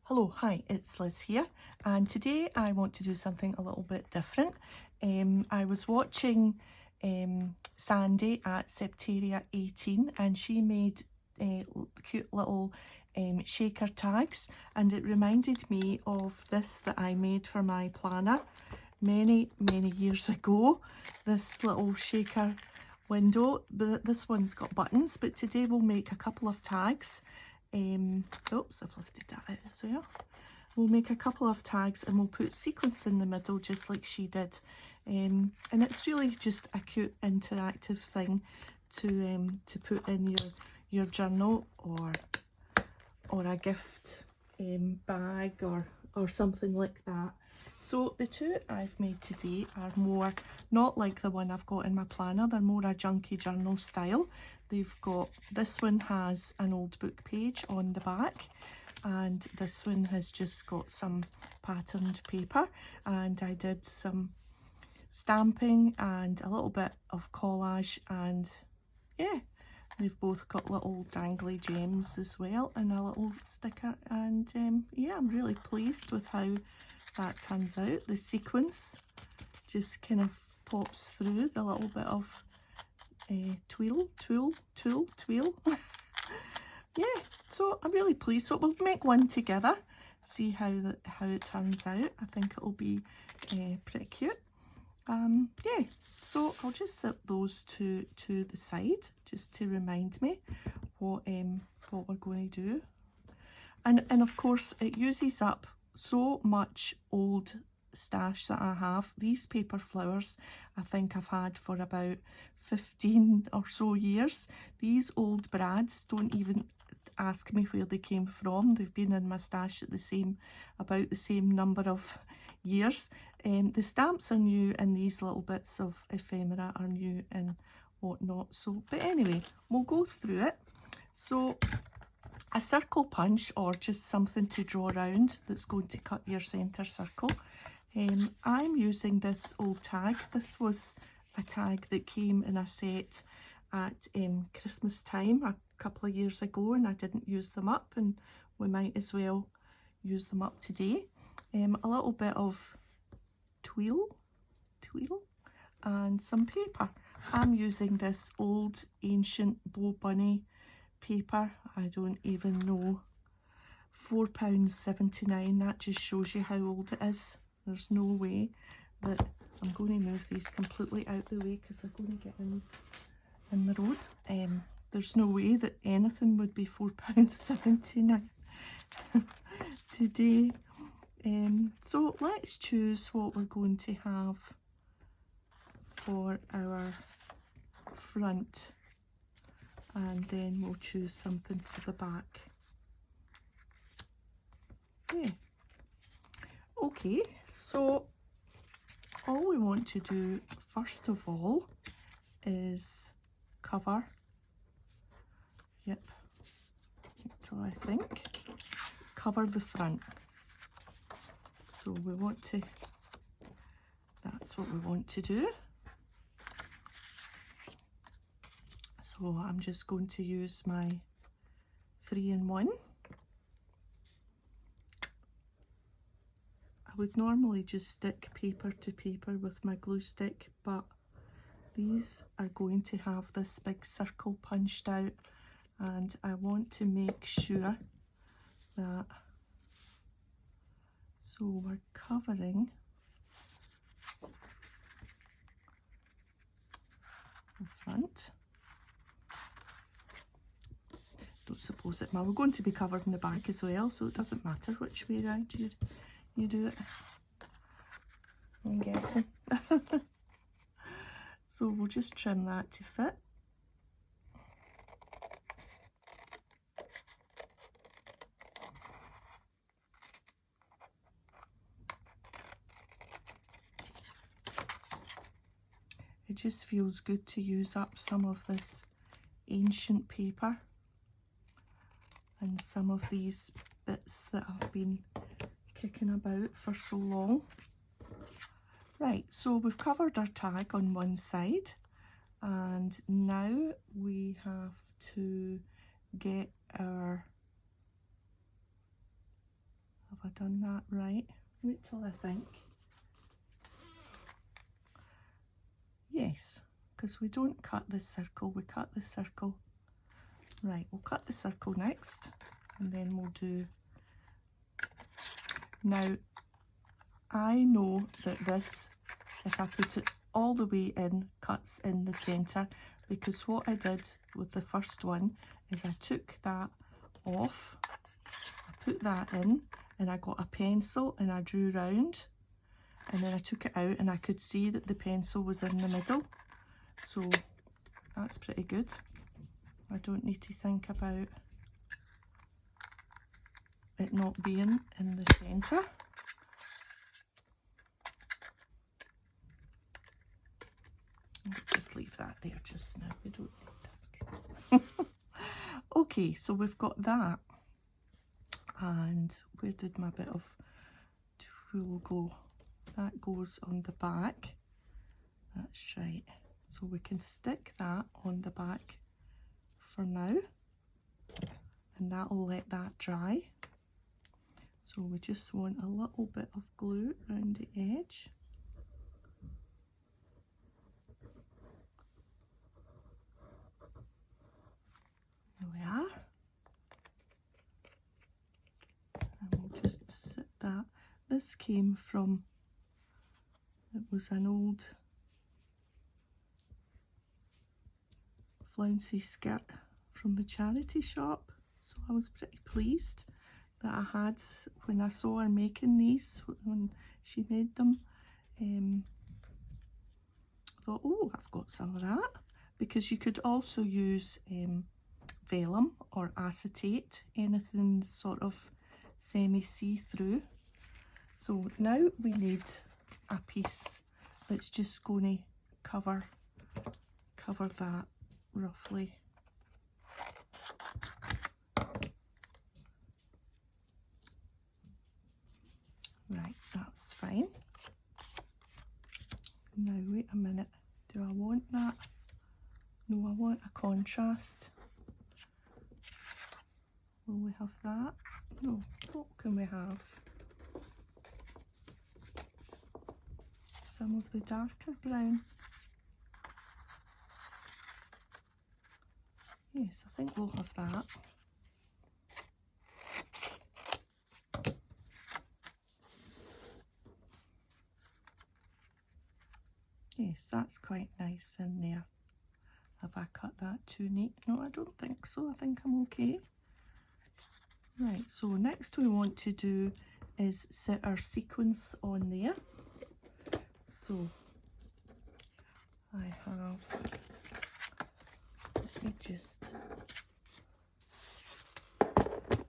Hello, hi, it's Liz here, and today I want to do something a little bit different. I was watching Sandy at Septeria 18, and she made cute little shaker tags, and it reminded me of this that I made for my planner many years ago. This little shaker window, but this one's got buttons, but today we'll make a couple of tags. Oops, I've lifted that out as well. We'll make a couple of tags and we'll put sequins in the middle just like she did. And it's really just a cute interactive thing to put in your journal or a gift bag or something like that. So the two I've made today are more not like the one I've got in my planner. They're more a junky journal style. They've got, this one has an old book page on the back, and this one has just got some patterned paper, and I did some stamping and a little bit of collage, and yeah, they've both got little dangly gems as well and a little sticker, and yeah, I'm really pleased with how that turns out. The sequence just kind of pops through the little bit of tweel. Yeah, so I'm really pleased. So we'll make one together, see how it turns out. I think it'll be pretty cute. Yeah, so I'll just set those to the side just to remind me what we're going to do. And of course it uses up so much old stash that I have. These paper flowers I think I've had for about 15 or so years. These old brads, don't even ask me where they came from. They've been in my stash at about the same number of years. The stamps are new and these little bits of ephemera are new and whatnot. So, but anyway, we'll go through it. So a circle punch, or just something to draw around that's going to cut your centre circle. I'm using this old tag. This was a tag that came in a set at Christmas time a couple of years ago, and I didn't use them up, and we might as well use them up today. A little bit of tweel and some paper. I'm using this old ancient Bow Bunny paper. I don't even know, £4.79. That just shows you how old it is. There's no way that I'm going to move these completely out the way because they're going to get in the road. There's no way that anything would be £4.79 today. So let's choose what we're going to have for our front, and then we'll choose something for the back. Yeah. Okay, so all we want to do first of all is cover, so I think cover the front. So we want to, that's what we want to do. So I'm just going to use my 3-in-1. I would normally just stick paper to paper with my glue stick, but these are going to have this big circle punched out, and I want to make sure that, so we're covering the front. Don't suppose it, well, we're going to be covered in the back as well, so it doesn't matter which way around you do it, I'm guessing. So we'll just trim that to fit. It just feels good to use up some of this ancient paper and some of these bits that have been kicking about for so long. Right, so we've covered our tag on one side, and now we have to get our Have I done that right? Wait till I think. Yes, because we don't cut this circle, we cut this circle. Right, we'll cut the circle next, and then we'll do... Now, I know that this, if I put it all the way in, cuts in the centre, because what I did with the first one is I took that off, I put that in, and I got a pencil and I drew round, and then I took it out and I could see that the pencil was in the middle. So that's pretty good. I don't need to think about it not being in the centre. Just leave that there just now, we don't need it. Okay, so we've got that. And where did my bit of tulle go? That goes on the back. That's right. So we can stick that on the back for now, and that'll let that dry. So we just want a little bit of glue around the edge. There we are. And we'll just sit that. This came from, it was an old flouncy skirt from the charity shop, so I was pretty pleased that I had, when I saw her making these, when she made them, I thought, oh, I've got some of that, because you could also use vellum or acetate, anything sort of semi see-through. So now we need a piece that's just going to cover that roughly. Right, that's fine. Now wait a minute, do I want that? No, I want a contrast. Will we have that? No, what can we have? Some of the darker brown. Yes, I think we'll have that. Yes, that's quite nice in there. Have I cut that too neat? No, I don't think so. I think I'm okay. Right, so next we want to do is set our sequins on there. So I have, let me just,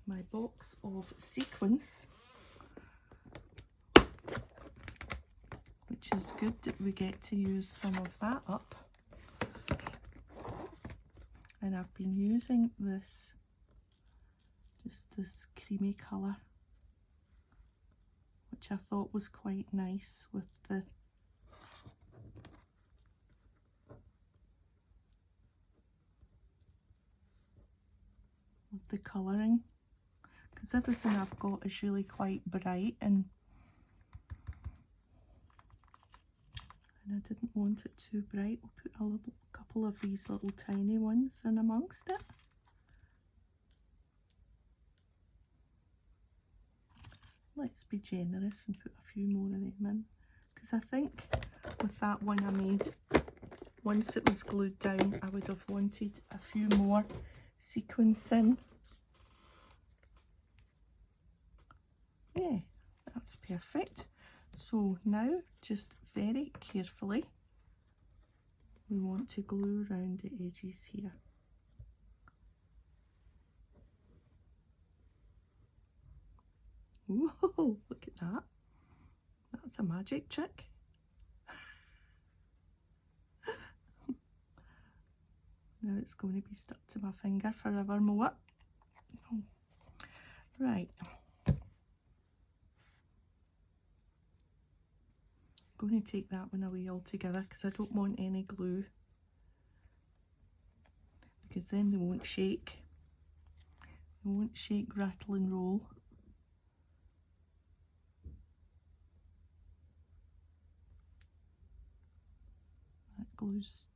my box of sequins, which is good that we get to use some of that up. And I've been using this, just this creamy colour, which I thought was quite nice with the colouring, because everything I've got is really quite bright, and I didn't want it too bright. We'll put a couple of these little tiny ones in amongst it. Let's be generous and put a few more of them in, because I think with that one I made, once it was glued down, I would have wanted a few more sequins in. Yeah, that's perfect. So now, just very carefully, we want to glue around the edges here. Whoa, look at that. That's a magic trick. Now it's going to be stuck to my finger forevermore. Oh. Right. I'm going to take that one away altogether because I don't want any glue, because then they won't shake. They won't shake, rattle and roll. glue's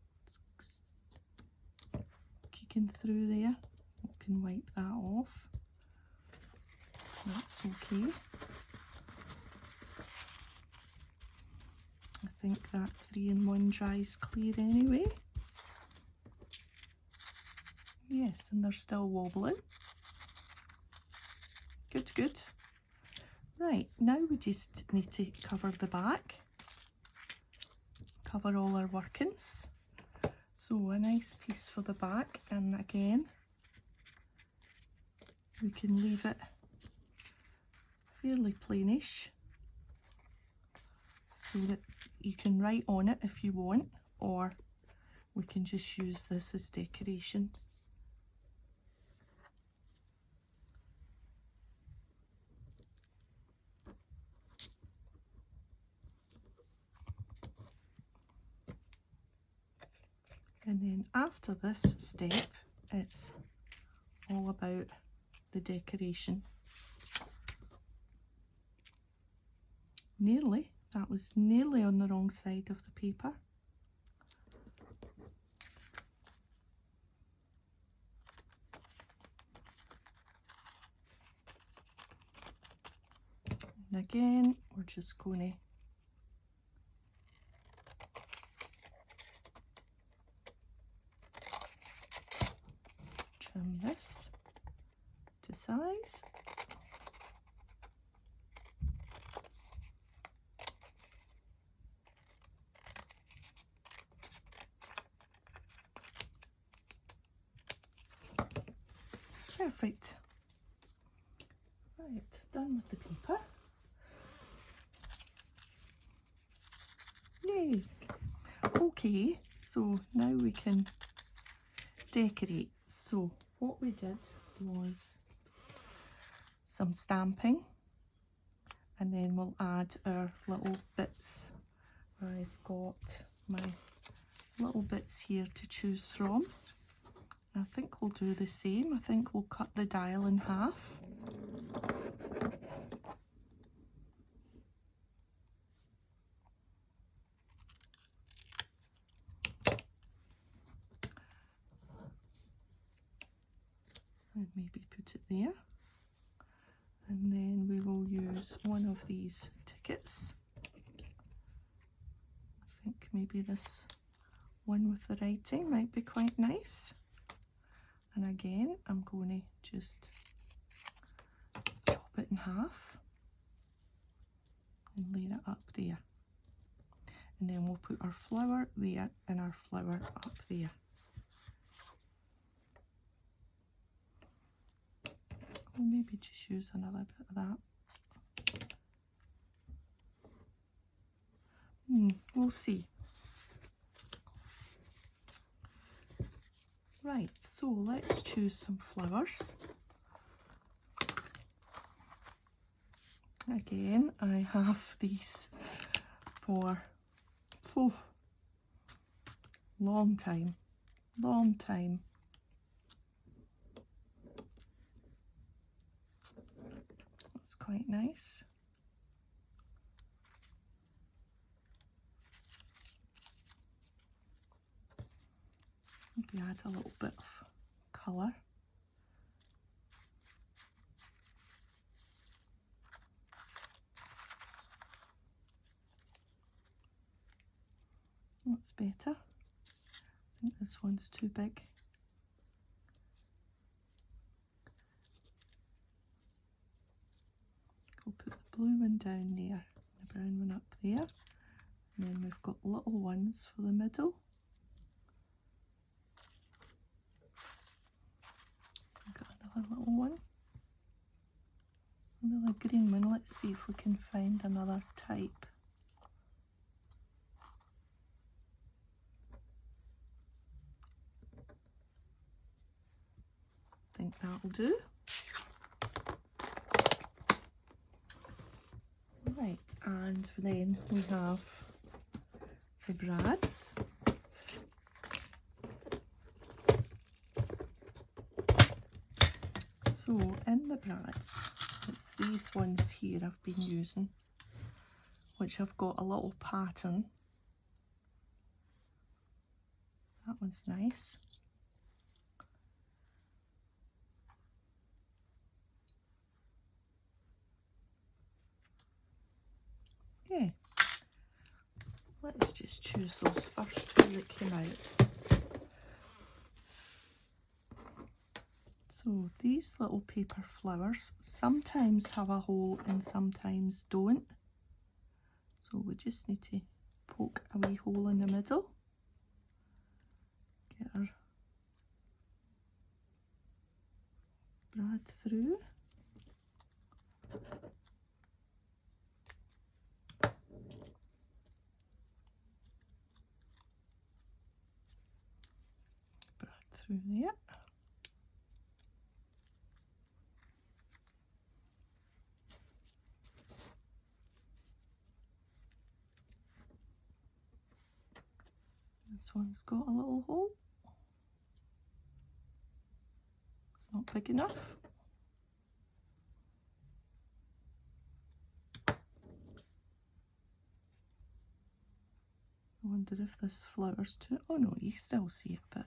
kicking through there. We can wipe that off. That's okay. I think that 3-in-1 dries clear anyway. Yes, and they're still wobbling. Good, good. Right, now we just need to cover the back. Cover all our workings. So a nice piece for the back, and again, we can leave it fairly plainish so that you can write on it if you want, or we can just use this as decoration. And then after this step, it's all about the decoration. Nearly, that was nearly on the wrong side of the paper. And again, we're just going to trim this to size. Perfect. Right, done with the paper. Yay! Okay, so now we can decorate. So what we did was some stamping, and then we'll add our little bits. I've got my little bits here to choose from. I think we'll do the same. I think we'll cut the dial in half. And maybe put it there. And then we will use one of these tickets. I think maybe this one with the writing might be quite nice. And again, I'm going to just chop it in half and lay it up there. And then we'll put our flower there and our flower up there. We'll maybe just use another bit of that. We'll see. Right, so let's choose some flowers. Again, I have these for long time. That's quite nice. Maybe add a little bit of colour. That's better. I think this one's too big. We'll put the blue one down there, the brown one up there, and then we've got little ones for the middle. I've got another little one, another green one. Let's see if we can find another type. I think that'll do. Right, and then we have the brads. So in the brads, it's these ones here I've been using, which have got a little pattern. That one's nice. Yeah. Let's just choose those first two that came out. So these little paper flowers sometimes have a hole and sometimes don't. So we just need to poke a wee hole in the middle. Get our brad through. Brad through there. This one's got a little hole. It's not big enough. I wonder if this flower's too... Oh no, you still see it, but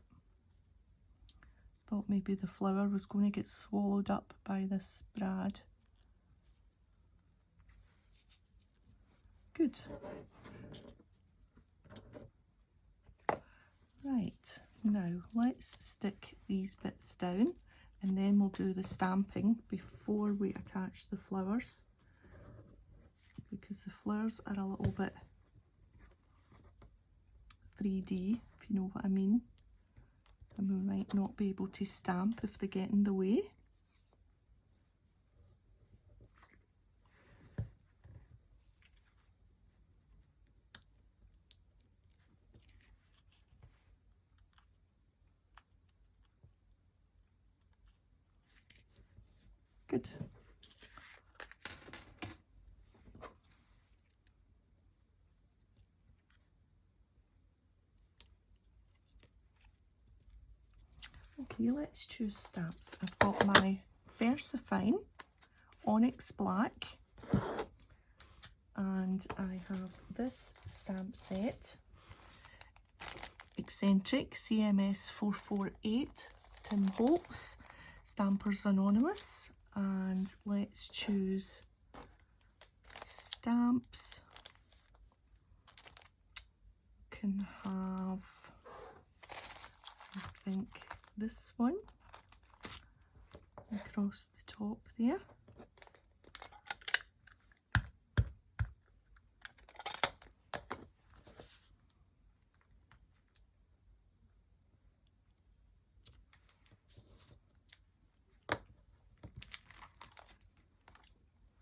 thought maybe the flower was going to get swallowed up by this brad. Good. Right, now let's stick these bits down and then we'll do the stamping before we attach the flowers, because the flowers are a little bit 3D, if you know what I mean, and we might not be able to stamp if they get in the way. Good. Okay, let's choose stamps. I've got my VersaFine Onyx Black, and I have this stamp set, Eccentric CMS 448, Tim Holtz, Stampers Anonymous, and let's choose stamps. Can have, I think, this one across the top there.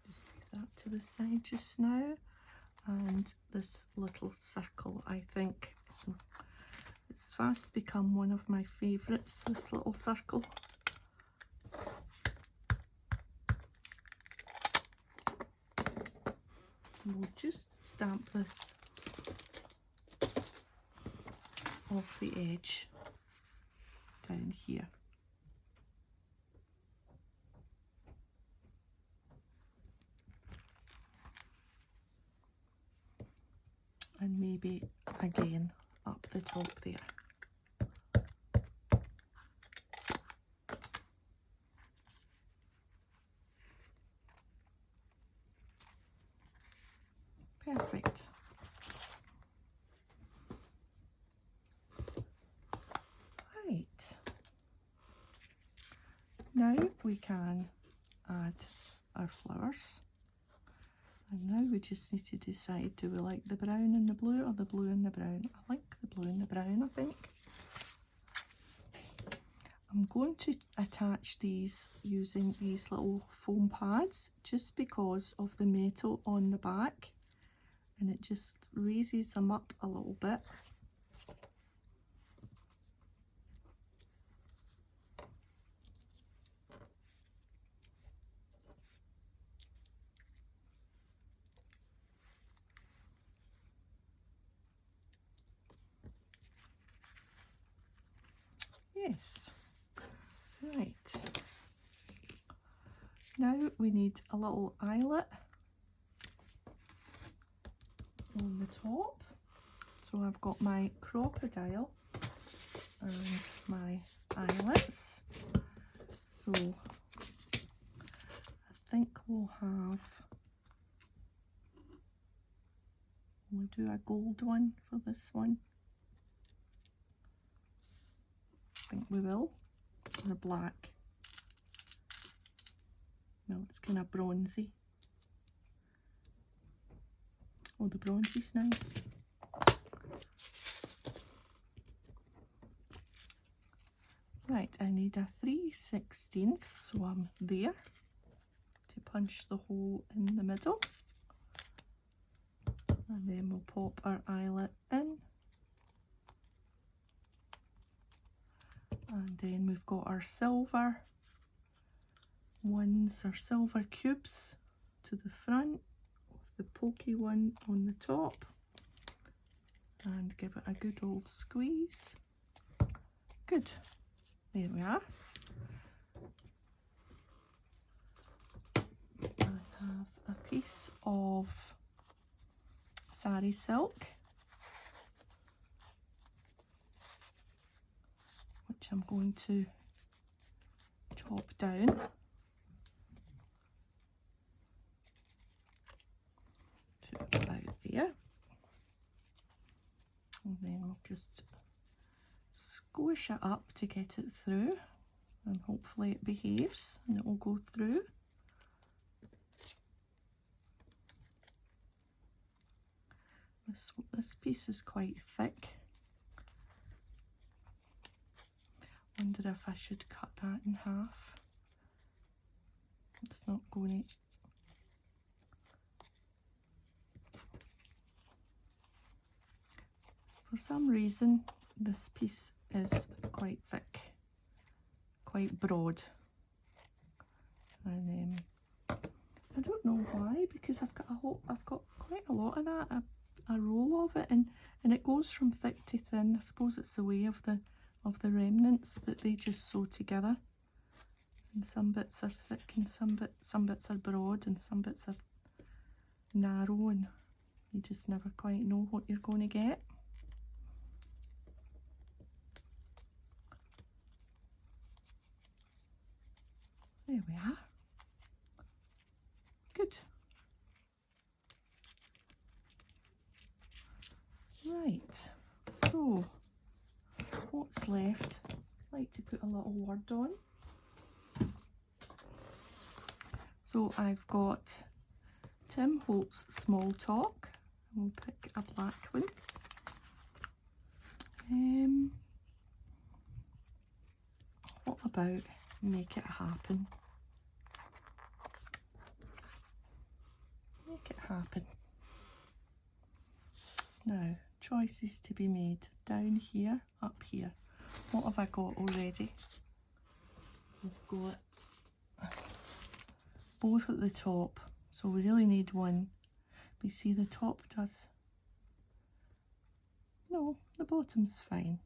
Just leave that to the side just now. And this little circle, I think, it's fast become one of my favourites, this little circle. And we'll just stamp this off the edge down here. And maybe again up the top there. Perfect. Right. Now we can add our flowers. And now we just need to decide, do we like the brown and the blue or the blue and the brown? I like the blue and the brown, I think. I'm going to attach these using these little foam pads just because of the metal on the back, and it just raises them up a little bit. Yes. Right. Now we need a little eyelet on the top. So I've got my crocodile and my eyelets. So I think we'll do a gold one for this one. I think we will, or black. No, it's kind of bronzy. Oh, the bronzy's nice. Right, I need a 3/16, so I'm there to punch the hole in the middle. And then we'll pop our eyelet in. And then we've got our silver ones, our silver cubes to the front, with the pokey one on the top. And give it a good old squeeze. Good. There we are. I have a piece of sari silk, which I'm going to chop down. To about there. And then we'll just squish it up to get it through, and hopefully it behaves and it will go through. This piece is quite thick. Wonder if I should cut that in half. It's not going to. For some reason, this piece is quite thick, quite broad, and I don't know why, because I've got quite a lot of that, a roll of it, and it goes from thick to thin. I suppose it's the way of the remnants that they just sew together, and some bits are thick and some bits are broad and some bits are narrow, and you just never quite know what you're going to get. There we are. Good. Right, so what's left? I'd like to put a little word on. So I've got Tim Holt's Small Talk. We'll pick a black one. What about Make It Happen? Make it happen. Now, choices to be made. Down here, up here. What have I got already? We've got both at the top, so we really need one. But you see, the top does. No, the bottom's fine.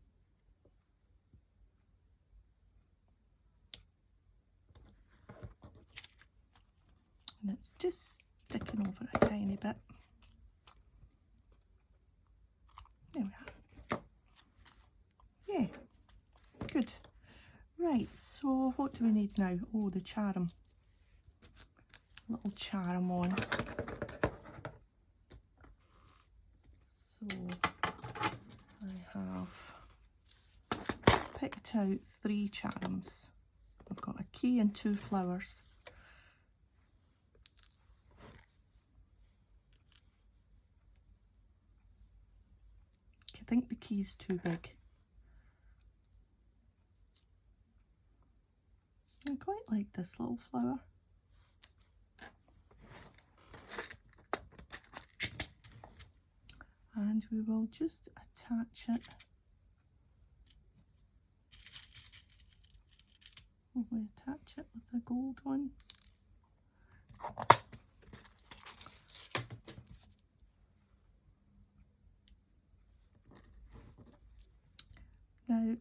And it's just sticking over a tiny bit. There we are. Yeah, good. Right, so what do we need now? Oh, the charm. Little charm on. So I have picked out 3 charms. I've got a key and 2 flowers. I think the key's too big. I quite like this little flower. And we will just attach it. We attach it with the gold one. Now,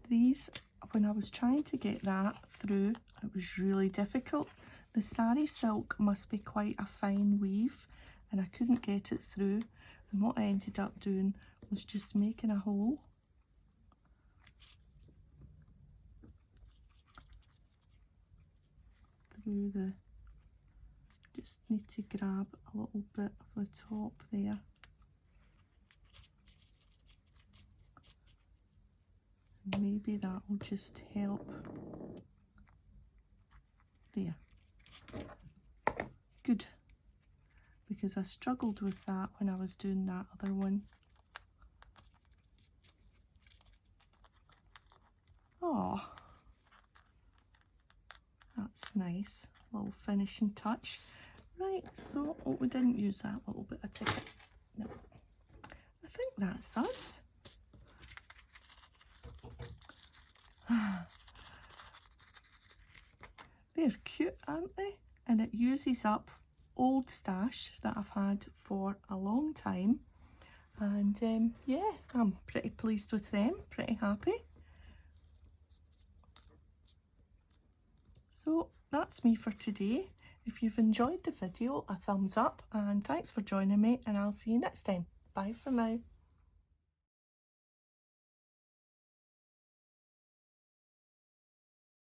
these, when I was trying to get that through, it was really difficult. The sari silk must be quite a fine weave, and I couldn't get it through. And what I ended up doing was just making a hole through the, just need to grab a little bit of the top there. Maybe that will just help. There. Good. Because I struggled with that when I was doing that other one. Oh, that's nice. Little finishing touch. Right, so, oh, we didn't use that little bit of ticket. No. I think that's us. They're cute, aren't they? And it uses up old stash that I've had for a long time. And yeah, I'm pretty pleased with them, pretty happy. So that's me for today. If you've enjoyed the video, a thumbs up, and thanks for joining me, and I'll see you next time. Bye for now.